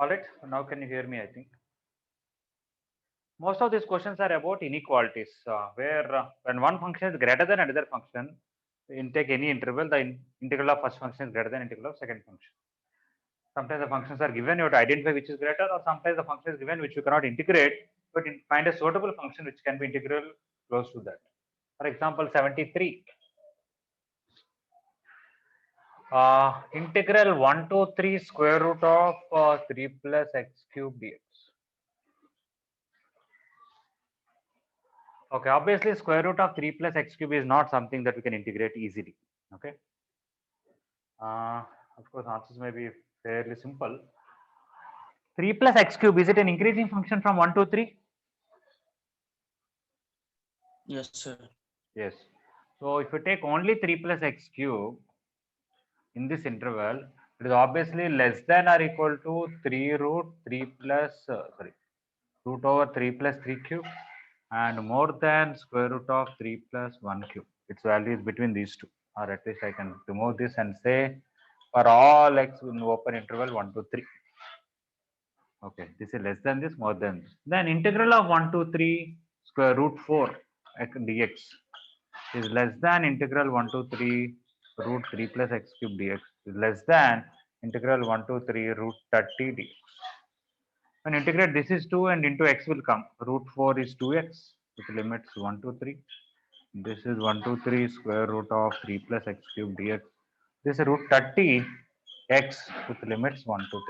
All right, now can you hear me? I think most of these questions are about inequalities, where when one function is greater than another function, in take any interval, the integral of first function is greater than integral of second function. Sometimes the functions are given, you have to identify which is greater, or sometimes the function is given which you cannot integrate, but find a suitable function which can be integral close to that. For example, 73. Integral 1 to 3 square root of 3 plus x cube dx. Okay, obviously square root of 3 plus x cube is not something that we can integrate easily. Okay. Uh, of course, answers may be fairly simple. 3 plus x cube, is it an increasing function from 1 to 3? Yes, sir. Yes. So if you take only 3 plus x cube in this interval, it is obviously less than or equal to 3 root 3 plus, root over 3 plus 3 cube, and more than square root of 3 plus 1 cube. Its value is between these two, or at least I can remove this and say for all x in open interval 1 to 3. Okay, this is less than this, more than this. Then integral of 1 to 3 square root 4 dx is less than integral 1 to 3 root 3 plus x cube dx is less than integral 1 to 3 root 30 dx. When integrate, this is 2 and into x will come. Root 4 is 2x with limits 1 to 3. This is 1 to 3 square root of 3 plus x cube dx. This is root 30 x with limits 1 to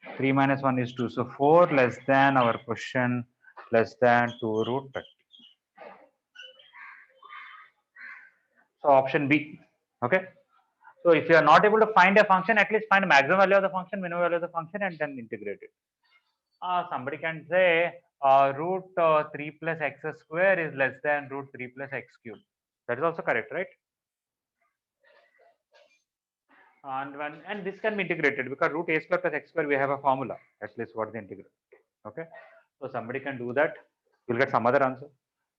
3. 3 minus 1 is 2. So 4 less than our question, less than 2 root 30. So option B. Okay. So if you are not able to find a function, at least find the maximum value of the function, minimum value of the function, and then integrate it. Somebody can say root 3 plus x square is less than root 3 plus x cube. That is also correct, right? And this can be integrated because root a square plus x square, we have a formula, at least what is the integral. Okay. So somebody can do that. You'll get some other answer.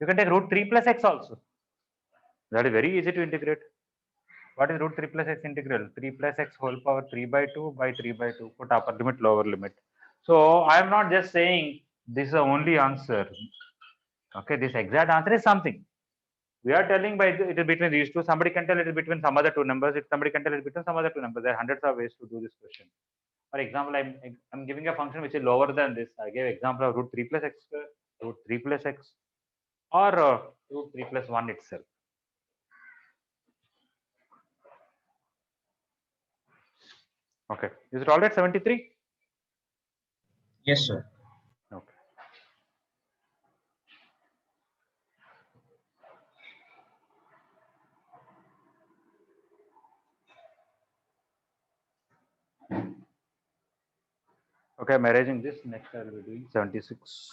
You can take root 3 plus x also. That is very easy to integrate. What is root 3 plus x integral? 3 plus x whole power 3 by 2 by 3 by 2. Put upper limit, lower limit. So I am not just saying this is the only answer. Okay, this exact answer is something. We are telling by it is between these two. Somebody can tell it is between some other two numbers. If somebody can tell it between some other two numbers, there are hundreds of ways to do this question. For example, I'm giving a function which is lower than this. I gave example of root 3 plus x square, root 3 plus x, or root 3 plus 1 itself. Okay, is it all right? 73. Yes, sir. Okay. Okay, I'm arranging this. Next, I will be doing 76.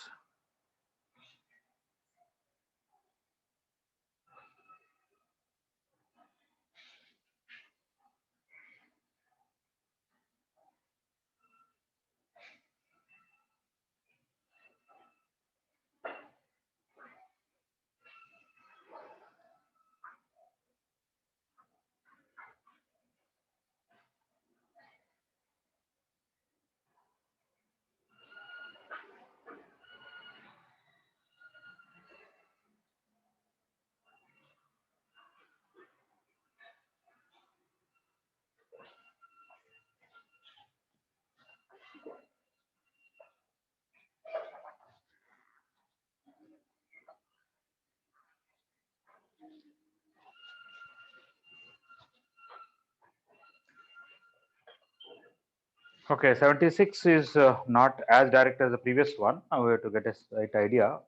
Okay, 76 is not as direct as the previous one. Now we have to get a right idea.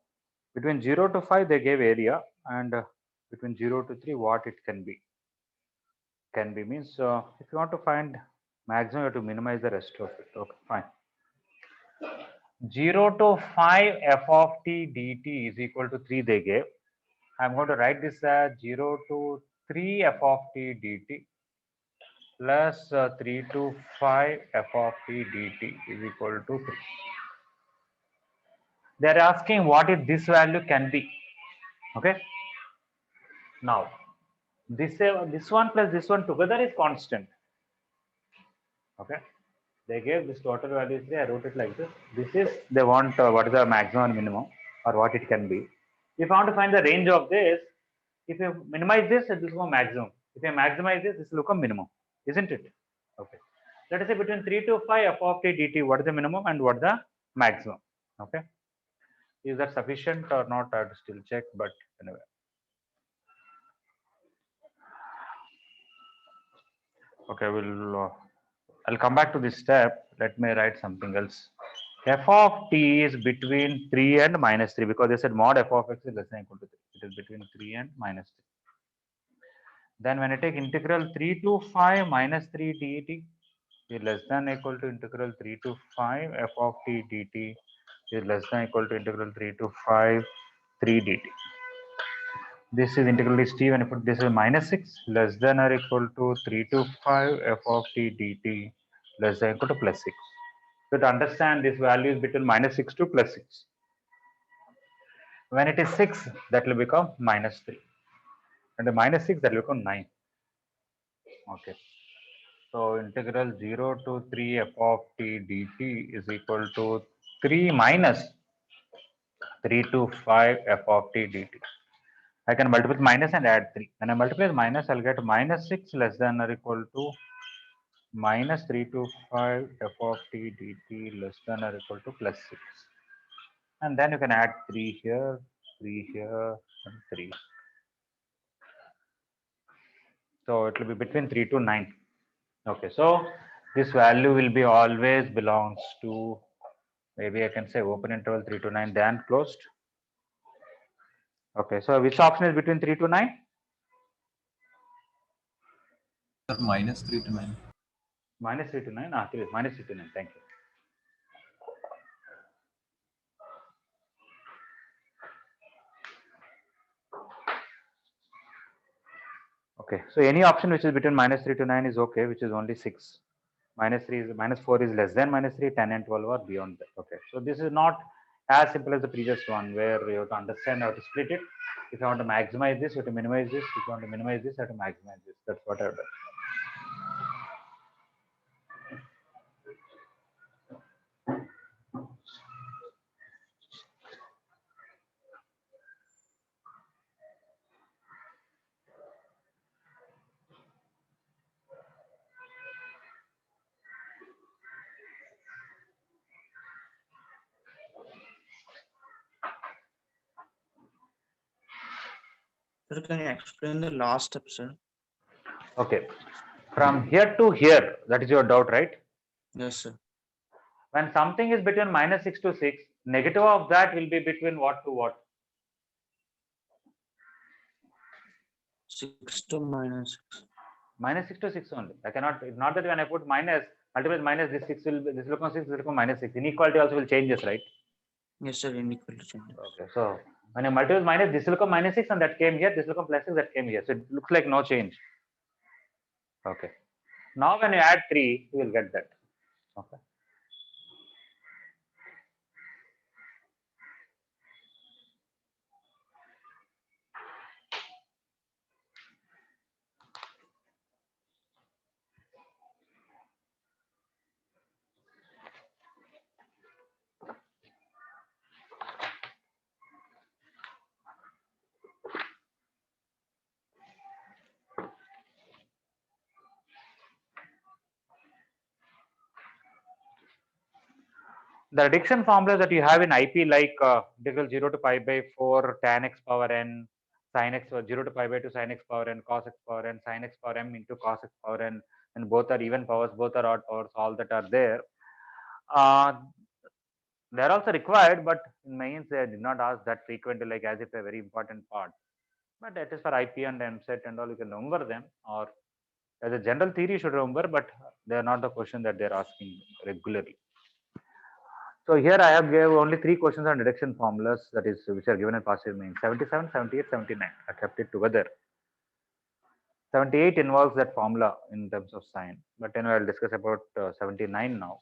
Between 0 to 5, they gave area, and between 0 to 3, what it can be. Can be means if you want to find maximum, you have to minimize the rest of it. Okay, fine. 0 to 5 f of t dt is equal to 3 they gave. I'm going to write this as 0 to 3 f of t dt plus 3 to 5 f of t dt is equal to 3. They are asking what is this value can be. Okay. Now, this one plus this one together is constant. Okay. They gave this total value 3. I wrote it like this. This is they want what is the maximum and minimum or what it can be. If I want to find the range of this, if you minimize this, it will become maximum. If you maximize this, this will become minimum, isn't it? Okay. Let us say between 3 to 5 f of t dt, what is the minimum and what is the maximum? Okay. Is that sufficient or not? I have to still check, but anyway. Okay, I'll come back to this step. Let me write something else. F of t is between 3 and minus 3 because they said mod f of x is less than or equal to 3. It is between 3 and minus 3. Then when I take integral 3 to 5 minus 3 dt is less than or equal to integral 3 to 5 f of t dt is less than or equal to integral 3 to 5 3 dt. This is integral is t when I put this is minus 6 less than or equal to 3 to 5 f of t dt less than or equal to plus 6. So to understand this value is between minus 6 to plus 6. When it is 6, that will become minus 3. And the minus 6, that will become 9. Okay. So integral 0 to 3 f of t dt is equal to 3 minus 3 to 5 f of t dt. I can multiply with minus and add 3. When I multiply with minus, I'll get minus 6 less than or equal to minus 3 to 5 f of t dt less than or equal to plus 6. And then you can add 3 here, 3 here, and 3. So it will be between 3 to 9. Okay, so this value will be always belongs to, maybe I can say open interval 3 to 9 then closed. Okay, so which option is between 3 to 9? Minus 3 to 9. Minus 3 to 9. Minus 3 to 9. Thank you. Okay, so any option which is between minus 3 to 9 is okay, which is only 6. Minus 3 is minus 4 is less than minus 3, 10 and 12 are beyond that. Okay, so this is not as simple as the previous one where you have to understand how to split it. If you want to maximize this, you have to minimize this. If you want to minimize this, you have to maximize this. That's what I've done. Sir, can you explain the last step, sir? Okay, from here to here, that is your doubt, right? Yes, sir. When something is between minus 6 to 6, negative of that will be between what to what? 6 to minus 6. Minus 6 to 6 only. I cannot, it's not that when I put minus, multiply with minus, this 6 will, this will become 6, this will become minus 6. Inequality also will change this, right? Yes, sir. Inequality change. Okay, so when I multiply with minus, this will become minus 6 and that came here, this will become plus 6, that came here. So it looks like no change. Okay. Now when you add 3, you will get that. Okay. The reduction formula that you have in IP, like integral 0 to pi by 4 tan x power n, sin x, or 0 to pi by 2 sin x power n, cos x power n, sin x power m into cos x power n, and both are even powers, both are odd powers, all that are there. They are also required, but in mains they did not ask that frequently, like as if a very important part. But that is for IP and MSET and all, you can remember them, or as a general theory you should remember, but they are not the question that they are asking regularly. So here I have gave only 3 questions on reduction formulas, that is which are given in passive mains, 77, 78, 79. I kept it together. 78 involves that formula in terms of sign, but anyway I'll discuss about 79 now.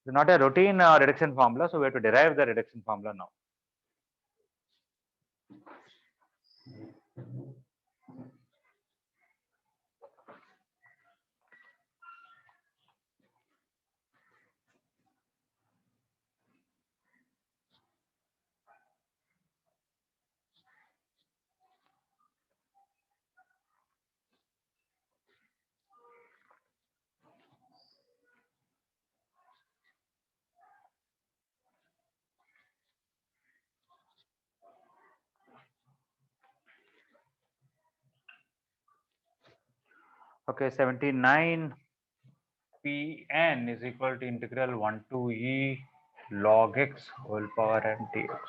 It's not a routine reduction formula, so we have to derive the reduction formula now. Okay, 79 Pn is equal to integral 1 to e log x whole power n dx.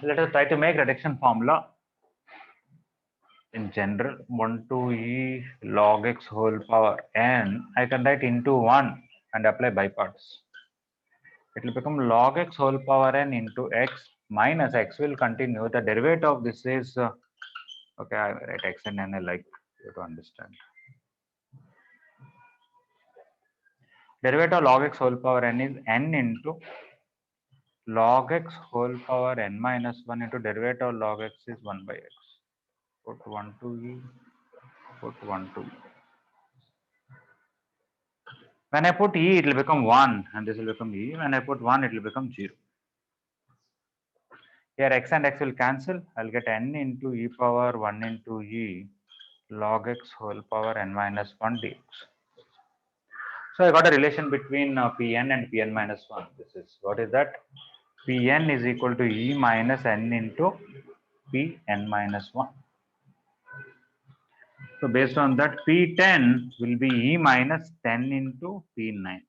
Let us try to make reduction formula. In general, 1 to e log x whole power n, I can write into 1 and apply by parts. It will become log x whole power n into x minus x will continue. The derivative of this is, okay, I write x and n, I like you to understand. Derivative of log x whole power n is n into log x whole power n minus 1 into derivative of log x is 1 by x. Put 1 to e, put 1 to e. When I put e, it will become 1 and this will become e. When I put 1, it will become 0. Here x and x will cancel. I'll get n into e power 1 into e log x whole power n minus 1 dx. So I got a relation between Pn and Pn minus 1. This is, what is that? Pn is equal to e minus n into Pn minus 1. So based on that, P10 will be e minus 10 into P9.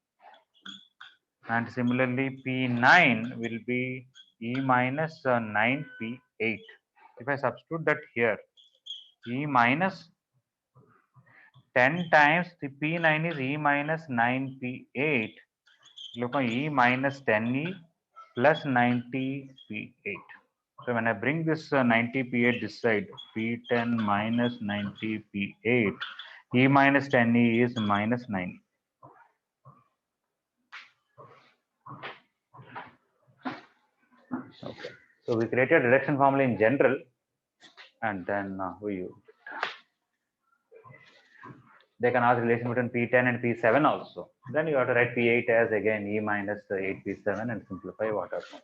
And similarly, P9 will be e minus 9 P8. If I substitute that here, e minus 10 times the P9 is e minus 9 P8. Look at e minus 10e plus 90 P8. So when I bring this 90 P8 this side, P10 minus 90 P8, e minus 10e is minus 9. Okay. So we created reduction formula in general, and then they can ask relation between P10 and P7 also. Then you have to write P8 as again e minus 8 P7 and simplify what happens.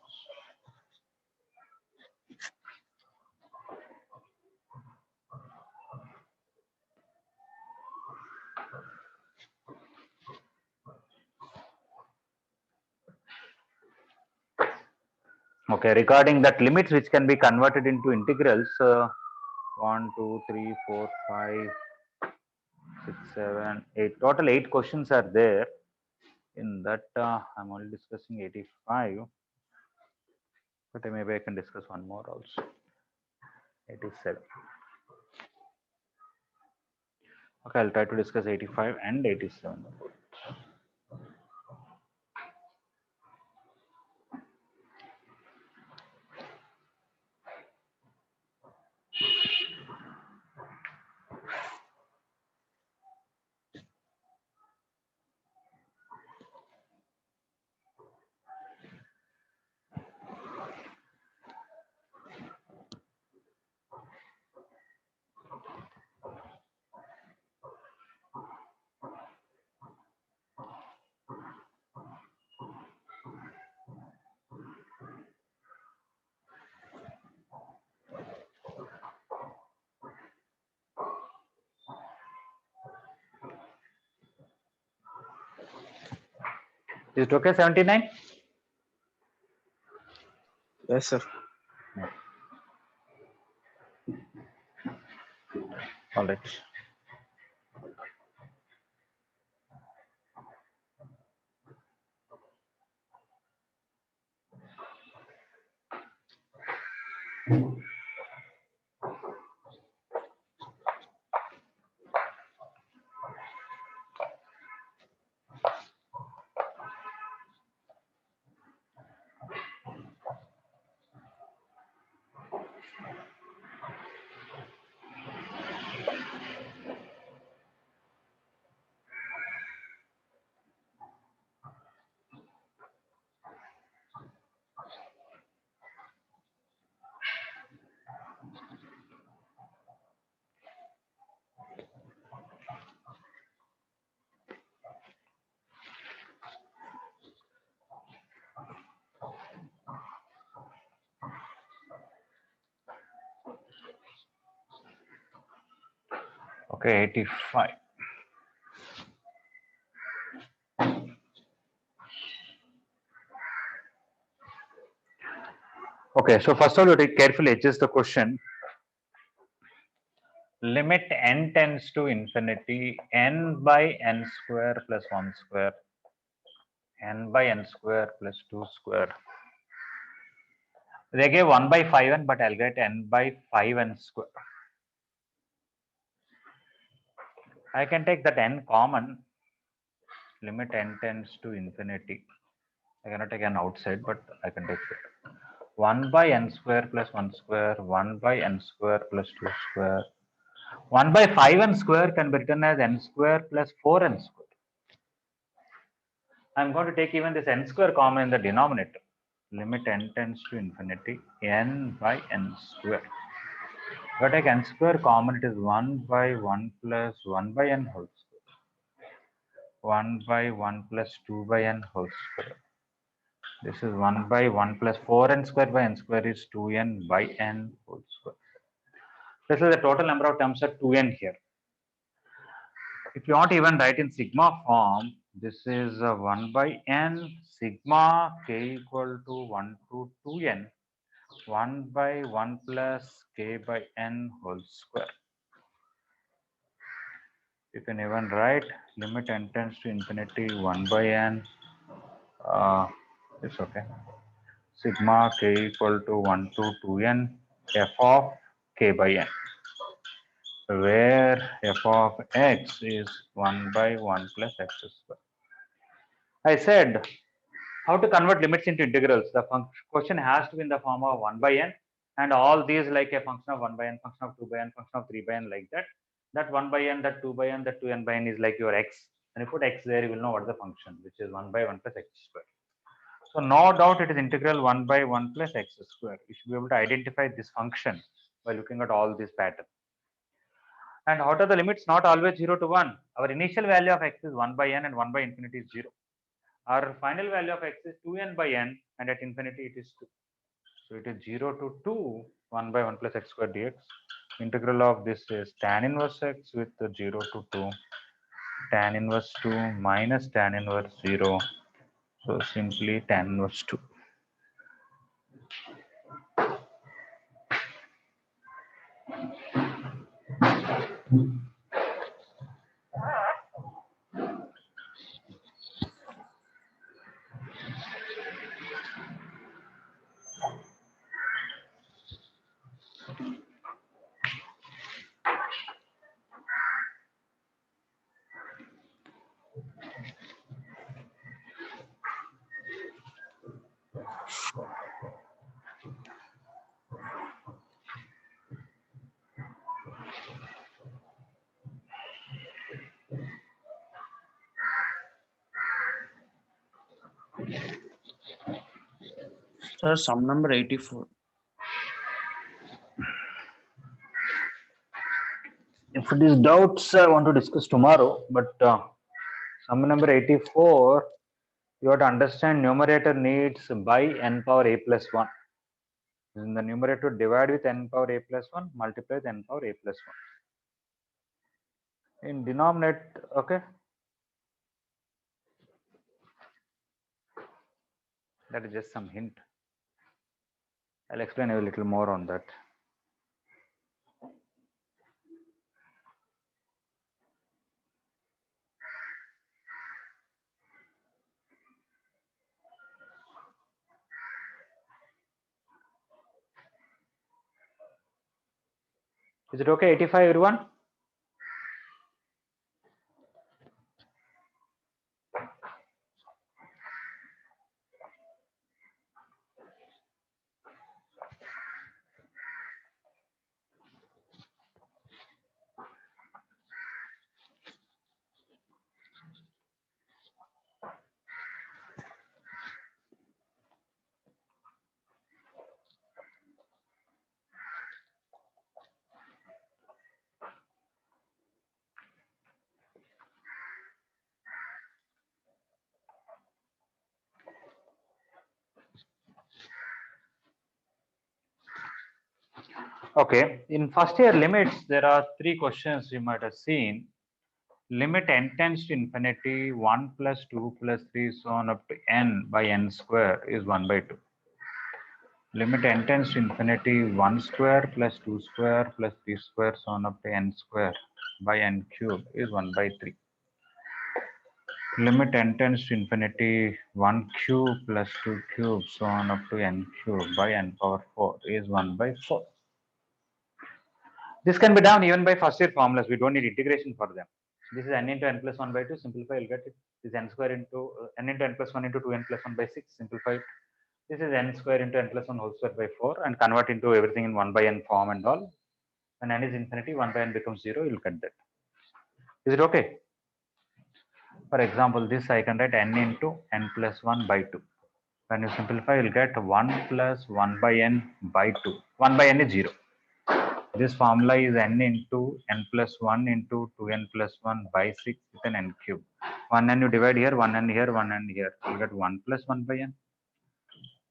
Okay, regarding that limits which can be converted into integrals, 1, 2, 3, 4, 5, 6, 7, 8. Total 8 questions are there. In that, I'm only discussing 85, but maybe I can discuss one more also. 87. Okay, I'll try to discuss 85 and 87. Is it okay, 79? Yes, sir. All right. Okay, 85. Okay, so first of all, you carefully adjust the question. limit n tends to infinity, n by n square plus 1 square, n by n square plus 2 square. They gave 1 by 5n, but I'll get n by 5n square. I can take that n common. Limit n tends to infinity. I cannot take n outside, but I can take it. 1 by n square plus 1 square, 1 by n square plus 2 square. 1 by 5n square can be written as n square plus 4n square. I'm going to take even this n square common in the denominator. Limit n tends to infinity, n by n square. If I take n square common, it is 1 by 1 plus 1 by n whole square. 1 by 1 plus 2 by n whole square. This is 1 by 1 plus 4n square by n square is 2n by n whole square. This is the total number of terms at 2n here. If you want to even write in sigma form, this is 1 by n sigma k equal to 1 to 2n, 1 by 1 plus k by n whole square. You can even write limit n tends to infinity 1 by n. It's okay. Sigma k equal to 1 to 2n f of k by n, where f of x is 1 by 1 plus x square. I said how to convert limits into integrals. The question has to be in the form of 1 by n, and all these like a function of 1 by n, function of 2 by n, function of 3 by n, like that. That 1 by n, that 2 by n, that 2n by n is like your x. When you put x there, you will know what is the function, which is 1 by 1 plus x square. So no doubt it is integral 1 by 1 plus x square. You should be able to identify this function by looking at all these patterns. And what are the limits? Not always 0 to 1. Our initial value of x is 1 by n and 1 by infinity is 0. Our final value of x is 2n by n, and at infinity it is 2. So it is 0 to 2, 1 by 1 plus x square dx. Integral of this is tan inverse x with 0 to 2, tan inverse 2 minus tan inverse 0. So simply tan inverse 2. Sir, sum number 84. If it is doubts, I want to discuss tomorrow, but sum number 84, you have to understand numerator needs by n power a plus 1. In the numerator, divide with n power a plus 1, multiply with n power a plus 1. In denominator, okay. That is just some hint. I'll explain a little more on that. Is it okay, 85, everyone? Okay, in first year limits, there are 3 questions you might have seen. Limit n tends to infinity, 1 plus 2 plus 3 so on up to n by n square is 1 by 2. limit n tends to infinity 1 square plus 2 square plus 3 square so on up to n square by n cube is 1 by 3. Limit n tends to infinity 1 cube plus 2 cube so on up to n cube by n power 4 is 1 by 4. This can be done even by first year formulas. We don't need integration for them. This is n into n plus 1 by 2. Simplify, you'll get it. This is n square into n into n plus 1 into 2n plus 1 by 6. Simplify it. This is n square into n plus 1 whole square by 4 and convert into everything in 1 by n form and all. When n is infinity, 1 by n becomes 0. You'll get that. Is it okay? For example, this I can write n into n plus 1 by 2. When you simplify, you'll get 1 plus 1 by n by 2. 1 by n is 0. This formula is n into n plus 1 into 2n plus 1 by 6 with an n cube. 1 n you divide here, 1 n here, 1 n here. You get 1 plus 1 by n,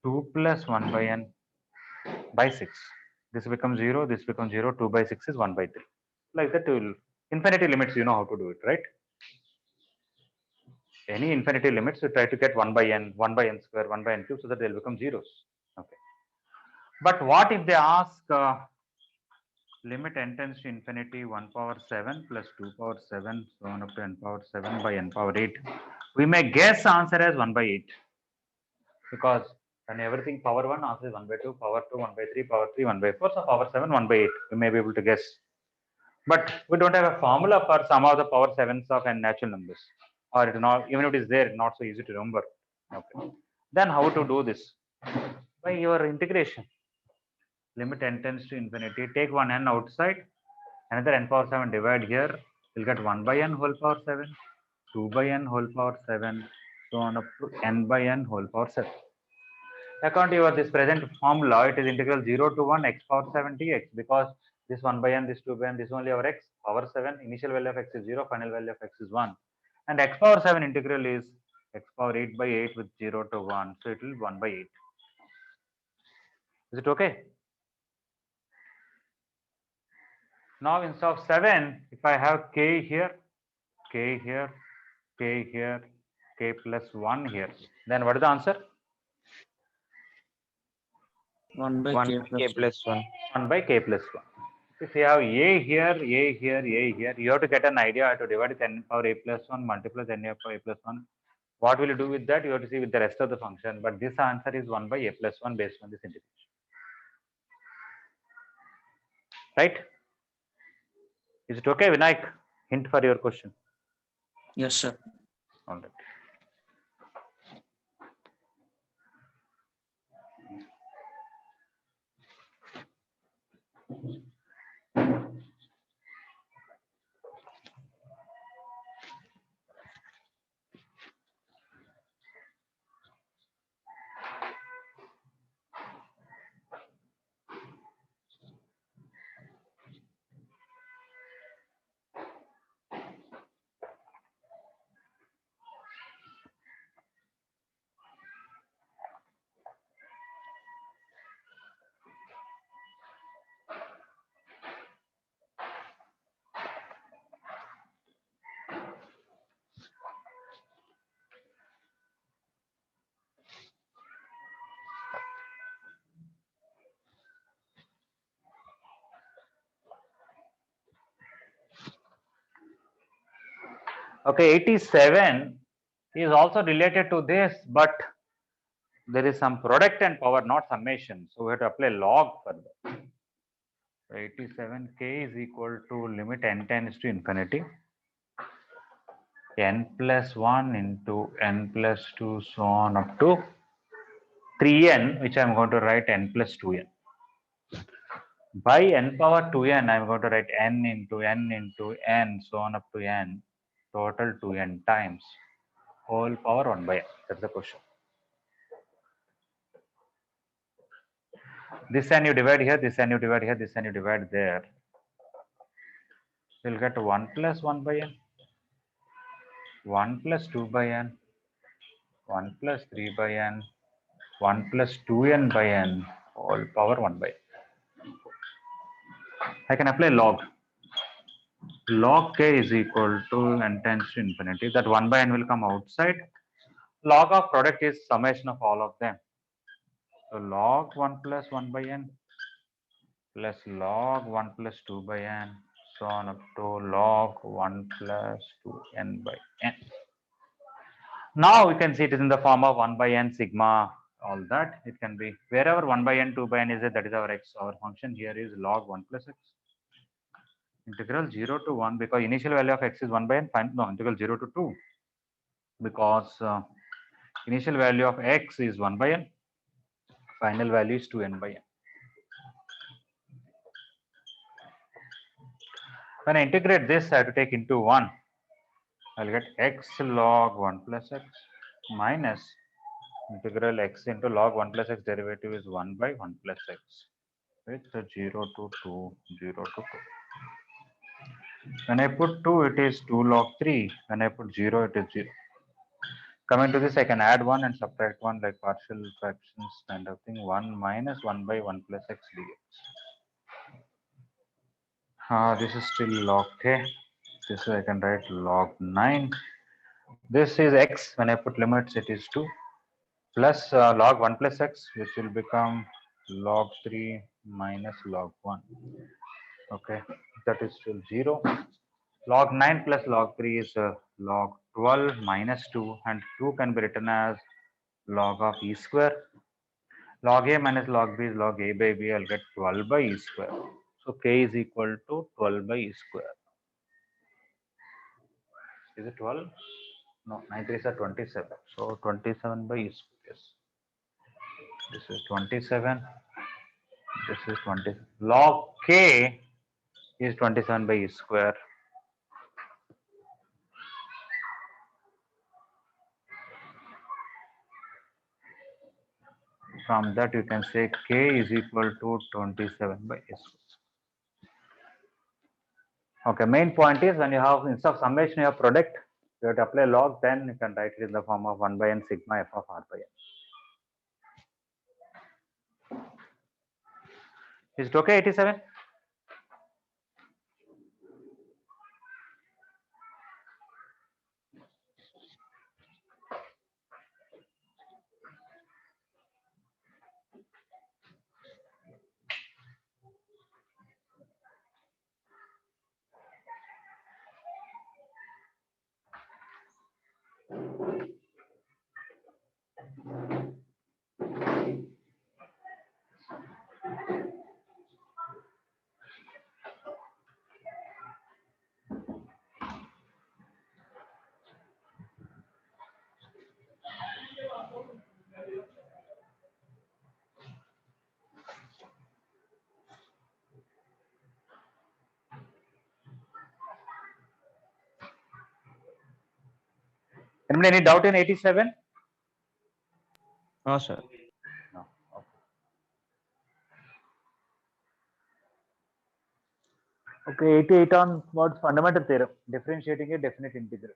2 plus 1 by n by 6. This becomes 0, this becomes 0, 2 by 6 is 1 by 3. Like that, you will infinity limits, you know how to do it, right? Any infinity limits, you try to get 1 by n square, 1 by n cube so that they'll become zeros. Okay. But what if they ask limit n tends to infinity 1 power 7 plus 2 power 7 so on up to n power 7 by n power 8. We may guess answer as 1 by 8 because when everything power 1, answer is 1 by 2, power 2, 1 by 3, power 3, 1 by 4, so power 7, 1 by 8. We may be able to guess. But we don't have a formula for some of the power 7s of n natural numbers. Or it is not, even if it is there, not so easy to remember. Okay. Then how to do this? By your integration. Limit n tends to infinity. Take one n outside, another n power 7 divide here. You'll get 1 by n whole power 7, 2 by n whole power 7, so on up to n by n whole power 7. According to this present formula, it is integral 0 to 1 x power 7 dx because this 1 by n, this 2 by n, this only our x power 7. Initial value of x is 0, final value of x is 1. And x power 7 integral is x power 8 by 8 with 0 to 1. So it will be 1 by 8. Is it okay? Now instead of 7, if I have k here, k here, k here, k plus 1 here, then what is the answer? 1 by 1 k k plus plus 1. 1 by k plus 1. If you have a here, a here, a here, you have to get an idea how to divide with n power a plus 1 multiply n power a plus 1. What will you do with that? You have to see with the rest of the function. But this answer is 1 by a plus 1 based on this integration. Right? Is it okay, Vinayak? Hint for your question. Yes, sir. All right. Okay, 87 is also related to this, but there is some product and power, not summation. So we have to apply log for that. So 87k is equal to limit n tends to infinity. N plus 1 into n plus 2 so on up to 3n, which I'm going to write n plus 2n. By n power 2n, I'm going to write n into n so on up to n, total 2n times whole power 1 by n. That's the question. This n you divide here, this n you divide here, this n you divide there. You'll get 1 plus 1 by n, 1 plus 2 by n, 1 plus 3 by n, 1 plus 2n by n, whole power 1 by n. I can apply log. Log k is equal to n tends to infinity. That 1 by n will come outside. Log of product is summation of all of them. So log 1 plus 1 by n plus log 1 plus 2 by n, so on up to log 1 plus 2n by n. Now we can see it is in the form of 1 by n sigma, all that. It can be wherever 1 by n, 2 by n is it, that is our x. Our function here is log 1 plus x. Integral 0 to 1, because initial value of x is 1 by n. Fine. No, integral 0 to 2, because initial value of x is 1 by n. Final value is 2n by n. When I integrate this, I have to take into 1. I'll get x log 1 plus x minus integral x into log 1 plus x derivative is 1 by 1 plus x with 0 to 2, 0 to 2. When I put 2, it is 2 log 3. When I put 0, it is 0. Coming to this, I can add 1 and subtract 1 like partial fractions kind of thing. 1 minus 1 by 1 plus x dx. This is still log k. This is I can write log 9. This is x. When I put limits, it is 2 plus log 1 plus x, which will become log 3 minus log 1. Okay, that is still 0. Log 9 plus log 3 is log 12 minus 2, and 2 can be written as log of e square. Log a minus log b is log a by b. I'll get 12 by e square. So k is equal to 12 by e square. Is it 12? No, 9 3s are 27. So 27 by e square. Yes. This is 27. This is 20. Log k is 27 by e square. From that, you can say k is equal to 27 by e square. Okay, main point is when you have, instead of summation, you have product, you have to apply log, then you can write it in the form of 1 by n sigma f of r by n. Is it okay, 87? Anybody any doubt in 87? No, sir. No. Okay, 88 on what fundamental theorem, differentiating a definite integral.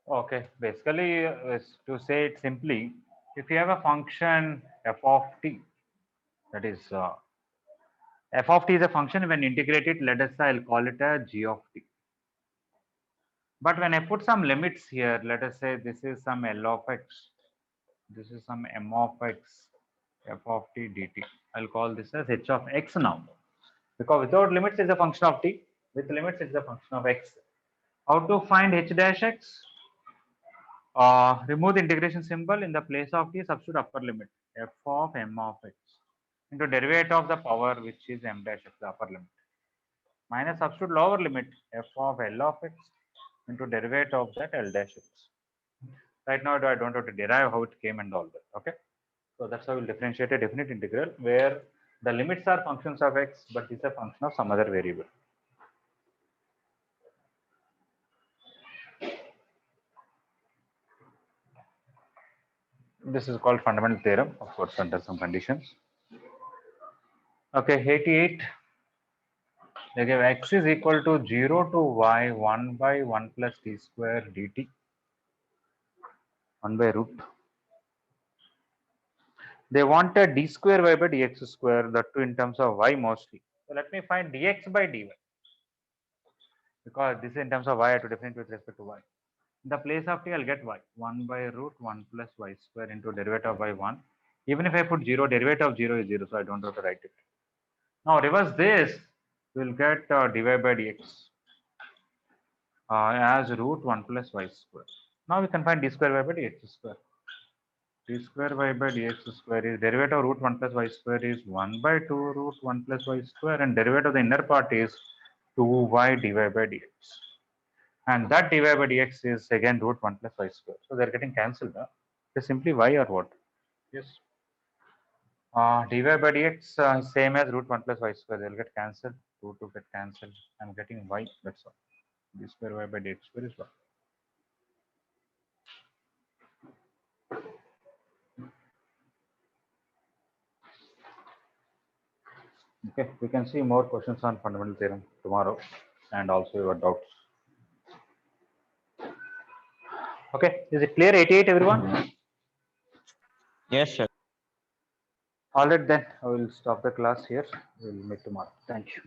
Okay, basically, to say it simply, if you have a function f of t, that is f of t is a function. When integrated, let us say I'll call it a g of t. But when I put some limits here, let us say this is some L of x, this is some m of x, f of t dt. I'll call this as h of x now. Because without limits it's a function of t, with limits it's a function of x. How to find h dash x? Remove the integration symbol. In the place of t, substitute upper limit f of m of x into derivative of the power, which is m dash x, the upper limit, minus substitute lower limit f of L of x into derivative of that L dash x. Right now I don't have to derive how it came and all that. Okay, so that's how we'll differentiate a definite integral where the limits are functions of x, but it's a function of some other variable. This is called fundamental theorem, of course, under some conditions. Okay, 88. They give x is equal to 0 to y 1 by 1 plus t square dt, 1 by root. They want a d square y by dx square, that too in terms of y mostly. So let me find dx by dy, because this is in terms of y, I have to differentiate with respect to y. In the place of t, I'll get y, 1 by root 1 plus y square into derivative of y 1. Even if I put 0, derivative of 0 is 0, so I don't have to write it. Now reverse this, we'll get dy by dx as root 1 plus y square. Now we can find d square y by dx square. D square y by dx square is derivative of root 1 plus y square is 1 by 2 root 1 plus y square, and derivative of the inner part is 2y dy by dx. And that dy by dx is again root 1 plus y square. So they're getting cancelled. Huh? It's simply y or what? Yes. Dy by dx same as root 1 plus y square. They'll get cancelled. 2 to get cancelled. I'm getting y. That's all. D square y by dx square is y. Okay, we can see more questions on fundamental theorem tomorrow and also your doubts. Okay, is it clear? 88, everyone? Yes, sir. All right, then I will stop the class here. We'll meet tomorrow. Thank you.